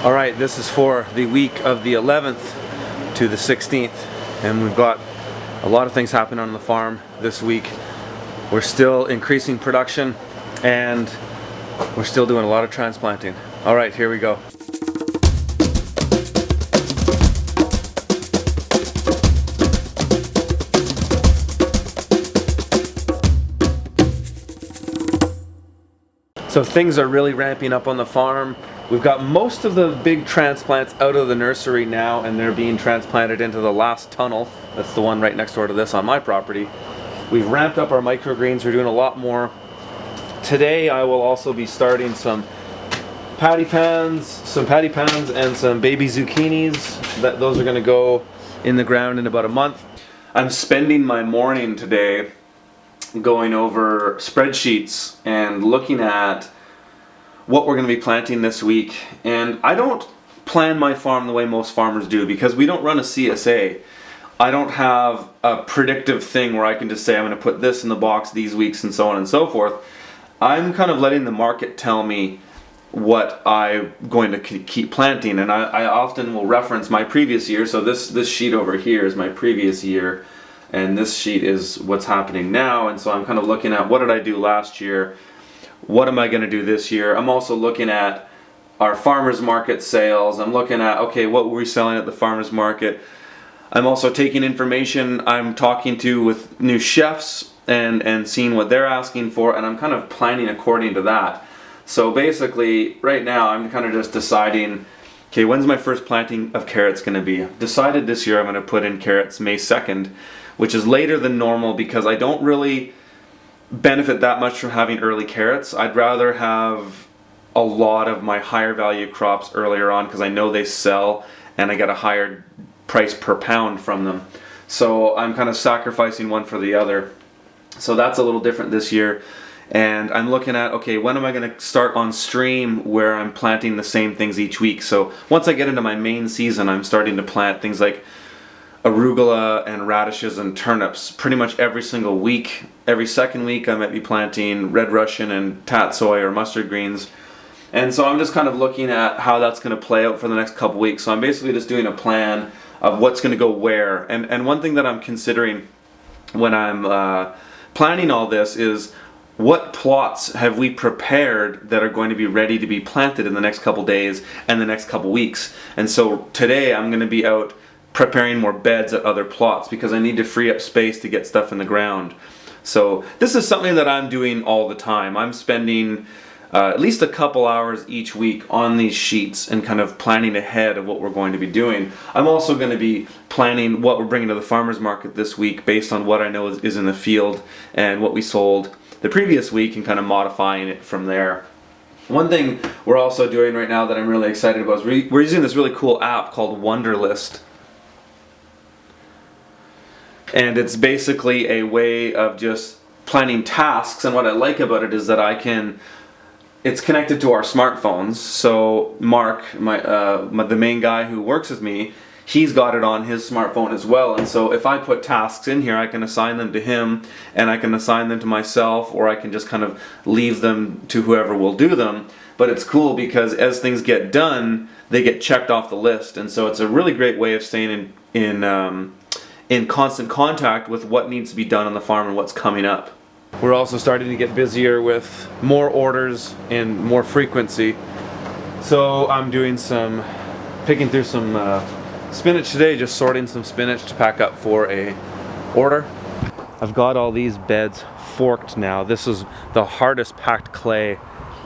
All right, this is for the week of the 11th to the 16th, and we've got a lot of things happening on the farm this week. We're still increasing production, and we're still doing a lot of transplanting. All right, here we go. So things are really ramping up on the farm. We've got most of the big transplants out of the nursery now, and they're being transplanted into the last tunnel. That's the one right next door to this on my property. We've ramped up our microgreens. We're doing a lot more. Today I will also be starting some patty pans and some baby zucchinis. Those are going to go in the ground in about a month. I'm spending my morning today going over spreadsheets and looking at what we're going to be planting this week. And I don't plan my farm the way most farmers do, because we don't run a CSA. I don't have a predictive thing where I can just say I'm going to put this in the box these weeks and so on and so forth. I'm kind of letting the market tell me what I'm going to keep planting, and I often will reference my previous year. So this sheet over here is my previous year, and this sheet is what's happening now. And so I'm kind of looking at, what did I do last year? What am I going to do this year? I'm also looking at our farmers market sales. I'm looking at, okay, what were we selling at the farmers market? I'm also taking information I'm talking to with new chefs and seeing what they're asking for, and I'm kind of planning according to that. So basically, right now, I'm kind of just deciding, okay, when's my first planting of carrots going to be? I've decided this year I'm going to put in carrots May 2nd, which is later than normal because I don't really benefit that much from having early carrots. I'd rather have a lot of my higher value crops earlier on because I know they sell and I get a higher price per pound from them. So I'm kind of sacrificing one for the other. So that's a little different this year. And I'm looking at, okay, when am I going to start on stream where I'm planting the same things each week? So once I get into my main season, I'm starting to plant things like arugula and radishes and turnips pretty much every single week. Every second week I might be planting red Russian and tatsoi or mustard greens. And so I'm just kind of looking at how that's going to play out for the next couple weeks. So I'm basically just doing a plan of what's going to go where. And one thing that I'm considering when I'm planning all this is, what plots have we prepared that are going to be ready to be planted in the next couple days and the next couple weeks? And so today I'm going to be out preparing more beds at other plots because I need to free up space to get stuff in the ground. So this is something that I'm doing all the time. I'm spending at least a couple hours each week on these sheets and kind of planning ahead of what we're going to be doing. I'm also going to be planning what we're bringing to the farmers market this week based on what I know is in the field and what we sold the previous week, and kind of modifying it from there. One thing we're also doing right now that I'm really excited about is we're using this really cool app called Wunderlist. And it's basically a way of just planning tasks, and what I like about it is that it's connected to our smartphones. So Mark, the main guy who works with me, he's got it on his smartphone as well. And so if I put tasks in here, I can assign them to him, and I can assign them to myself, or I can just kind of leave them to whoever will do them. But it's cool because as things get done, they get checked off the list. And so it's a really great way of staying in constant contact with what needs to be done on the farm and what's coming up. We're also starting to get busier with more orders and more frequency. So I'm doing picking through some spinach today, just sorting some spinach to pack up for a order. I've got all these beds forked now. This is the hardest packed clay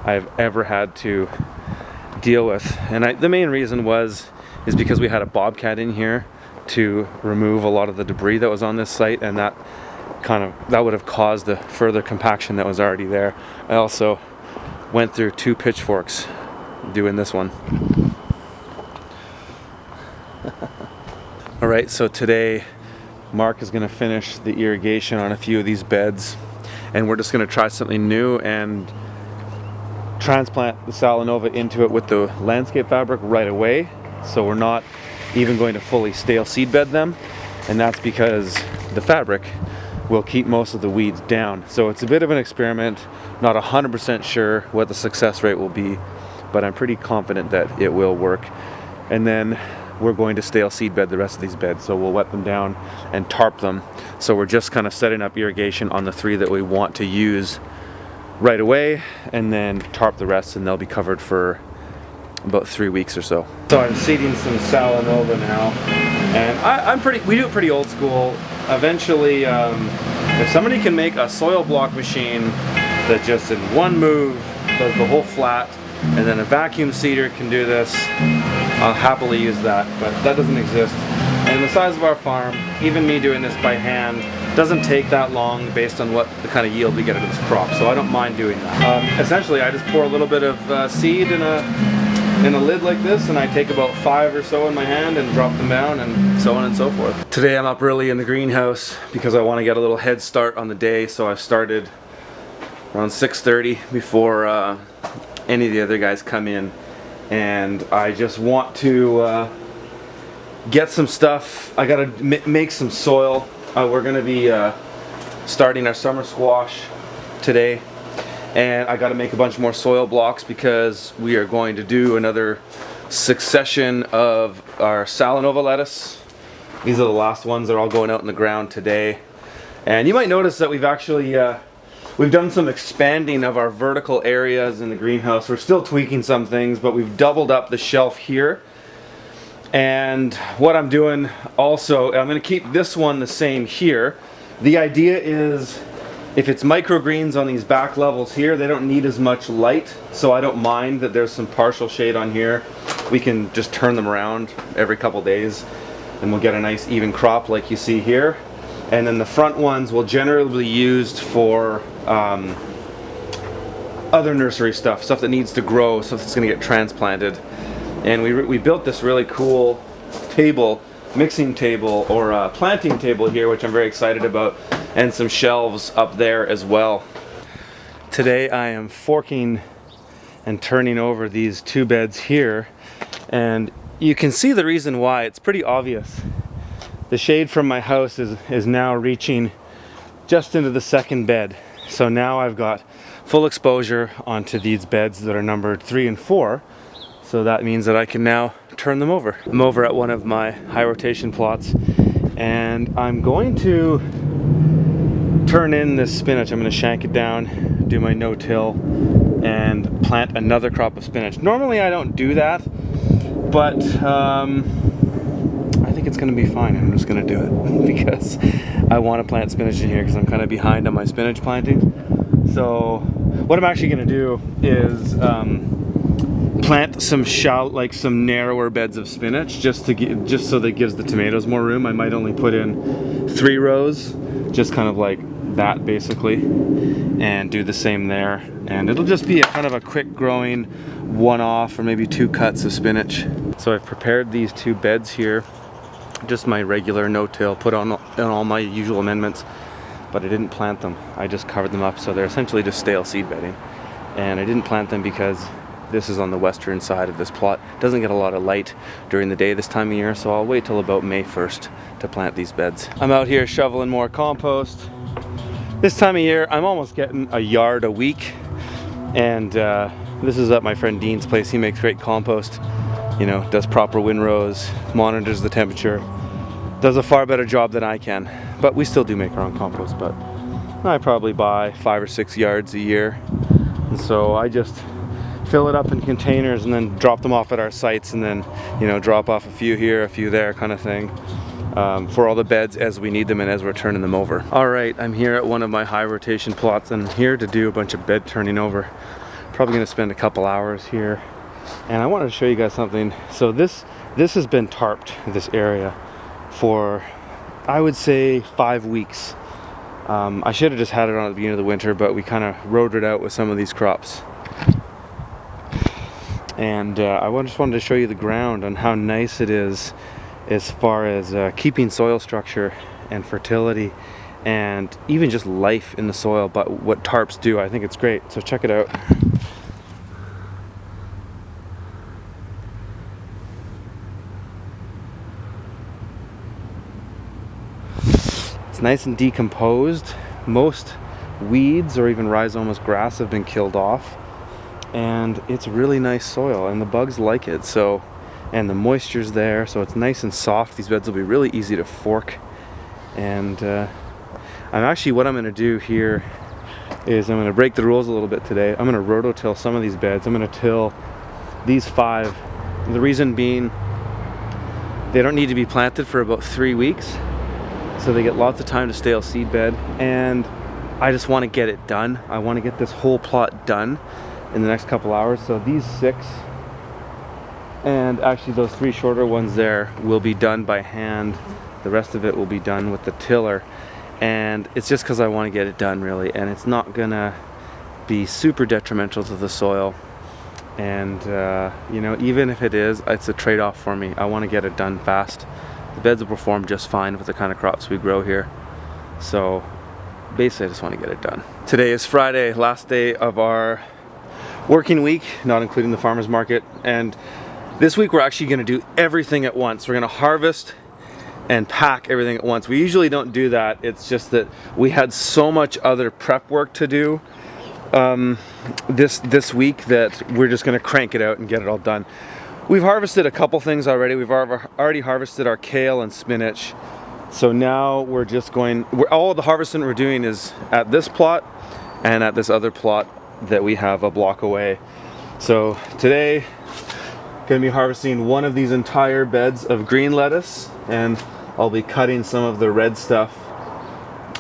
I've ever had to deal with. And the main reason is because we had a bobcat in here to remove a lot of the debris that was on this site, and that would have caused the further compaction that was already there. I also went through 2 pitchforks doing this one. Alright, so today Mark is going to finish the irrigation on a few of these beds, and we're just going to try something new and transplant the Salanova into it with the landscape fabric right away. So we're not even going to fully stale seed bed them, and that's because the fabric will keep most of the weeds down. So it's a bit of an experiment, not 100% sure what the success rate will be, but I'm pretty confident that it will work. And then we're going to stale seed bed the rest of these beds, so we'll wet them down and tarp them. So we're just kind of setting up irrigation on the 3 that we want to use right away, and then tarp the rest, and they'll be covered for about 3 weeks or so. So I'm seeding some Salanova now, and we do it pretty old school. Eventually, if somebody can make a soil block machine that just in one move does the whole flat, and then a vacuum seeder can do this, I'll happily use that, but that doesn't exist. And the size of our farm, even me doing this by hand, doesn't take that long based on what the kind of yield we get out of this crop, so I don't mind doing that. Essentially, I just pour a little bit of seed in a lid like this, and I take about 5 or so in my hand and drop them down, and so on and so forth. Today I'm up early in the greenhouse because I want to get a little head start on the day, so I started around 6:30 before any of the other guys come in, and I just want to get some stuff. I gotta make some soil. We're gonna be starting our summer squash today, and I gotta make a bunch more soil blocks because we are going to do another succession of our Salanova lettuce. These are the last ones that are all going out in the ground today. And you might notice that we've actually we've done some expanding of our vertical areas in the greenhouse. We're still tweaking some things, but we've doubled up the shelf here. And what I'm doing also, I'm going to keep this one the same here. The idea is, if it's microgreens on these back levels here, they don't need as much light, so I don't mind that there's some partial shade on here. We can just turn them around every couple days, and we'll get a nice even crop like you see here. And then the front ones will generally be used for other nursery stuff that needs to grow, stuff that's going to get transplanted. And we built this really cool table, mixing table, or planting table here, which I'm very excited about, and some shelves up there as well. Today I am forking and turning over these 2 beds here, and you can see the reason why. It's pretty obvious. The shade from my house is now reaching just into the 2nd bed. So now I've got full exposure onto these beds that are numbered 3 and 4. So that means that I can now turn them over. I'm over at one of my high rotation plots, and I'm going to turn in this spinach. I'm going to shank it down, do my no-till, and plant another crop of spinach. Normally I don't do that, but I think it's going to be fine. I'm just going to do it because I want to plant spinach in here because I'm kind of behind on my spinach planting. So what I'm actually going to do is plant some some narrower beds of spinach just so that it gives the tomatoes more room. I might only put in 3 rows, just kind of like that basically, and do the same there. And it'll just be a kind of a quick growing one-off, or maybe 2 cuts of spinach. So I've prepared these 2 beds here, just my regular no-till, put on all my usual amendments, but I didn't plant them. I just covered them up, so they're essentially just stale seed bedding. And I didn't plant them because this is on the western side of this plot. It doesn't get a lot of light during the day this time of year, so I'll wait till about May 1st to plant these beds. I'm out here shoveling more compost. This time of year, I'm almost getting a yard a week, and this is at my friend Dean's place. He makes great compost, you know, does proper windrows, monitors the temperature, does a far better job than I can. But we still do make our own compost, but I probably buy 5 or 6 yards a year, and so I just fill it up in containers and then drop them off at our sites, and then, you know, drop off a few here, a few there, kind of thing, for all the beds as we need them and as we're turning them over. All right, I'm here at one of my high rotation plots, and I'm here to do a bunch of bed turning over. Probably going to spend a couple hours here, and I wanted to show you guys something. So this has been tarped, this area, for I would say 5 weeks. I should have just had it on at the beginning of the winter, but we kind of rode it out with some of these crops. And I just wanted to show you the ground and how nice it is as far as keeping soil structure and fertility and even just life in the soil. But what tarps do, I think it's great. So check it out. It's nice and decomposed. Most weeds or even rhizomatous grass have been killed off. and it's really nice soil, and the bugs like it. So, and the moisture's there, so it's nice and soft. These beds will be really easy to fork. And what I'm going to do here is I'm going to break the rules a little bit today. I'm going to rototill some of these beds. I'm going to till these 5. The reason being, they don't need to be planted for about 3 weeks, so they get lots of time to stale seed bed. And I just want to get it done. I want to get this whole plot done in the next couple hours. So these 6, and actually those 3 shorter ones there, will be done by hand. The rest of it will be done with the tiller. And it's just because I want to get it done, really, and it's not gonna be super detrimental to the soil. And you know, even if it is, it's a trade-off for me. I want to get it done fast. The beds will perform just fine with the kind of crops we grow here. So basically I just want to get it done. Today is Friday, last day of our working week, not including the farmers market. And this week we're actually going to do everything at once. We're going to harvest and pack everything at once. We usually don't do that. It's just that we had so much other prep work to do this week that we're just going to crank it out and get it all done. We've harvested a couple things already. We've already harvested our kale and spinach. So now we're just all the harvesting we're doing is at this plot and at this other plot that we have a block away. So today, going to be harvesting one of these entire beds of green lettuce, and I'll be cutting some of the red stuff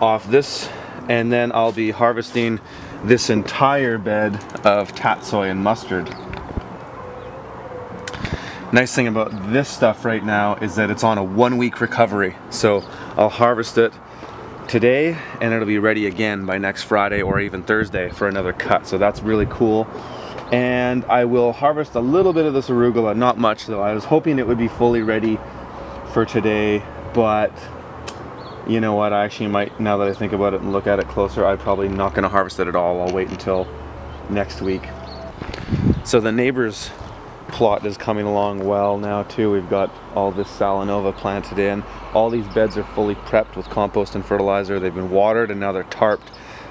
off this, and then I'll be harvesting this entire bed of tatsoi and mustard. Nice thing about this stuff right now is that it's on a 1-week recovery. So I'll harvest it today and it'll be ready again by next Friday or even Thursday for another cut. So that's really cool. And I will harvest a little bit of this arugula, not much though. I was hoping it would be fully ready for today, but you know what, I actually might, now that I think about it and look at it closer, I'm probably not going to harvest it at all. I'll wait until next week. So the neighbor's plot is coming along well now too. We've got all this Salanova planted in. All these beds are fully prepped with compost and fertilizer. They've been watered and now they're tarped,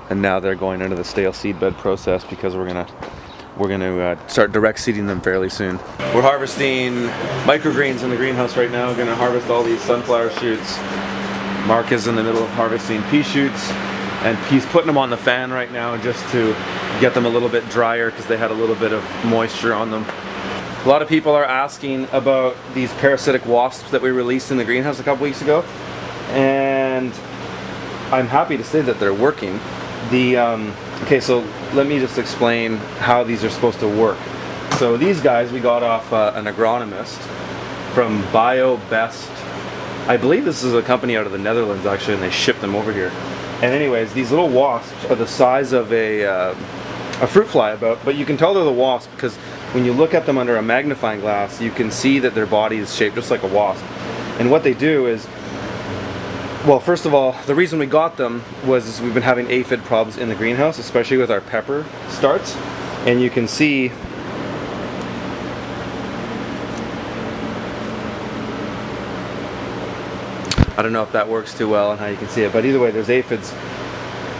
and now they're going into the stale seed bed process because we're gonna start direct seeding them fairly soon. We're harvesting microgreens in the greenhouse right now. We're gonna harvest all these sunflower shoots. Mark is in the middle of harvesting pea shoots, and he's putting them on the fan right now just to get them a little bit drier because they had a little bit of moisture on them. A lot of people are asking about these parasitic wasps that we released in the greenhouse a couple weeks ago, and I'm happy to say that they're working. Okay, so let me just explain how these are supposed to work. So these guys we got off an agronomist from BioBest. I believe this is a company out of the Netherlands actually, and they shipped them over here. And anyways, these little wasps are the size of a fruit fly but you can tell they're the wasp because when you look at them under a magnifying glass, you can see that their body is shaped just like a wasp. And what they do is, well, first of all, the reason we got them was we've been having aphid problems in the greenhouse, especially with our pepper starts. And you can see I don't know if that works too well and how you can see it, but either way, there's aphids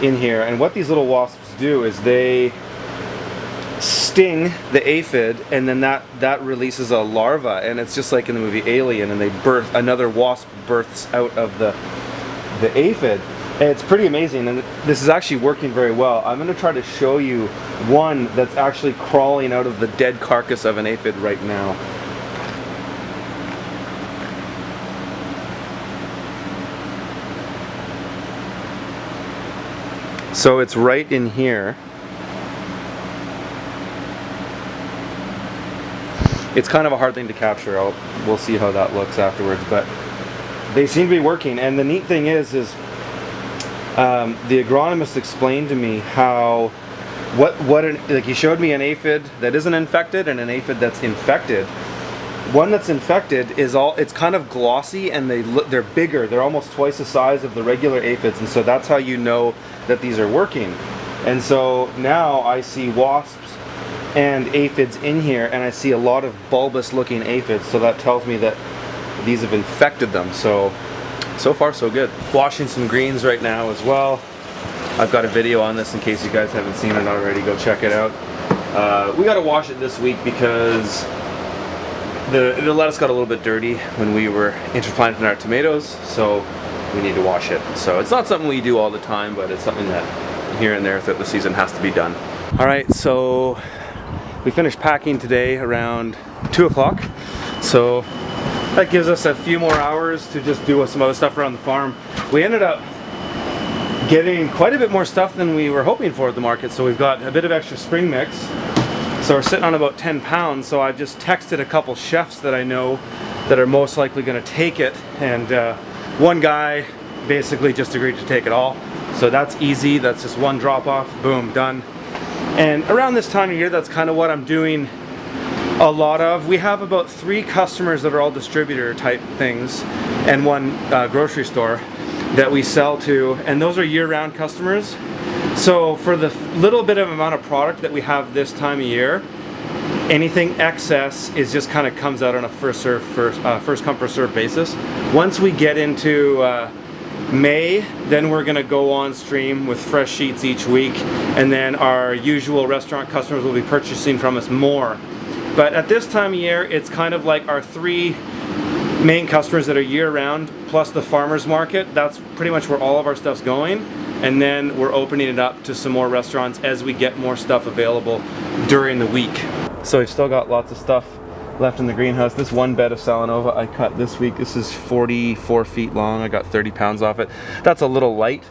in here. And what these little wasps do is they sting the aphid, and then that releases a larva, and it's just like in the movie Alien, and they birth, another wasp births out of the aphid. And it's pretty amazing, and this is actually working very well. I'm going to try to show you one that's actually crawling out of the dead carcass of an aphid right now. So it's right in here. It's kind of a hard thing to capture. We'll see how that looks afterwards, but they seem to be working. And the neat thing is the agronomist explained to me how like he showed me an aphid that isn't infected and an aphid that's infected. One that's infected it's kind of glossy, and they're bigger. They're almost twice the size of the regular aphids, and so that's how you know that these are working. And so now I see wasps and aphids in here, and I see a lot of bulbous looking aphids, so that tells me that these have infected them. So far so good. Washing some greens right now as well. I've got a video on this in case you guys haven't seen it already. Go check it out. We got to wash it this week because the lettuce got a little bit dirty when we were interplanting our tomatoes, so we need to wash it. So it's not something we do all the time, but it's something that here and there throughout the season has to be done. All right, so we finished packing today around 2 o'clock. So that gives us a few more hours to just do some other stuff around the farm. We ended up getting quite a bit more stuff than we were hoping for at the market. So we've got a bit of extra spring mix. So we're sitting on about 10 pounds. So I've just texted a couple chefs that I know that are most likely going to take it. And one guy basically just agreed to take it all. So that's easy. That's just one drop off. Boom, done. And around this time of year, that's kind of what I'm doing a lot of. We have about 3 customers that are all distributor type things and one grocery store that we sell to, and those are year-round customers. So for the little bit of amount of product that we have this time of year, anything excess is just kind of comes out on a first come first serve basis. Once we get into May, then we're going to go on stream with fresh sheets each week, and then our usual restaurant customers will be purchasing from us more. But at this time of year, it's kind of like our 3 main customers that are year-round, plus the farmers market. That's pretty much where all of our stuff's going. And then we're opening it up to some more restaurants as we get more stuff available during the week. So we've still got lots of stuff left in the greenhouse. This one bed of Salanova I cut this week. This is 44 feet long. I got 30 pounds off it. That's a little light.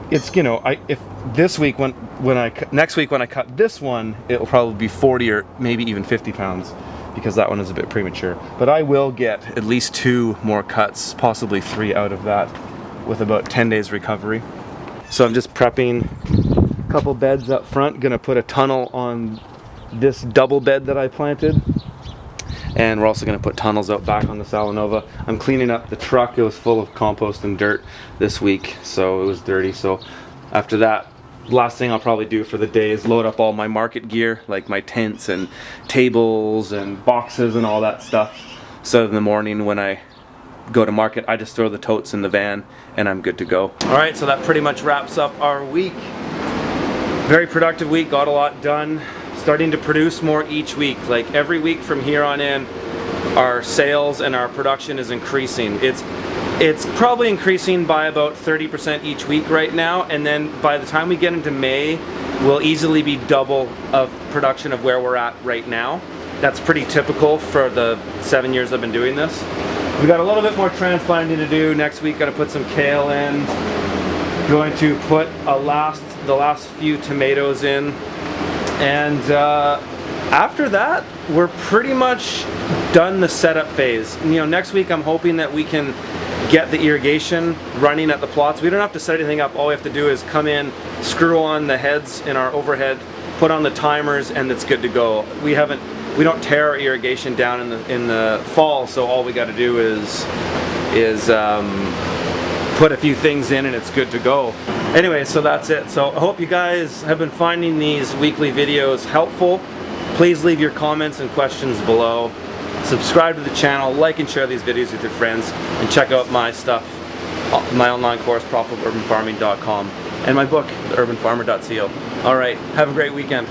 It's, you know, if this week next week when I cut this one, it'll probably be 40 or maybe even 50 pounds. Because that one is a bit premature. But I will get at least 2 more cuts, possibly 3 out of that, with about 10 days recovery. So I'm just prepping a couple beds up front, gonna put a tunnel on this double bed that I planted. And we're also gonna put tunnels out back on the Salanova. I'm cleaning up the truck. It was full of compost and dirt this week, so it was dirty. So after that, last thing I'll probably do for the day is load up all my market gear, like my tents and tables and boxes and all that stuff. So in the morning when I go to market, I just throw the totes in the van and I'm good to go. All right, so that pretty much wraps up our week. Very productive week, got a lot done. Starting to produce more each week. Like every week from here on in, our sales and our production is increasing. It's probably increasing by about 30% each week right now, and then by the time we get into May, we'll easily be double of production of where we're at right now. That's pretty typical for the 7 years I've been doing this. We got a little bit more transplanting to do. Next week, gonna put some kale in. Going to put the last few tomatoes in, and after that, we're pretty much done the setup phase. And, you know, next week I'm hoping that we can get the irrigation running at the plots. We don't have to set anything up. All we have to do is come in, screw on the heads in our overhead, put on the timers, and it's good to go. We don't tear our irrigation down in the fall, so all we got to do is put a few things in and it's good to go. Anyway, so that's it. So I hope you guys have been finding these weekly videos helpful. Please leave your comments and questions below. Subscribe to the channel, like and share these videos with your friends, and check out my stuff, my online course, profitableurbanfarming.com, and my book, theurbanfarmer.co. All right, have a great weekend.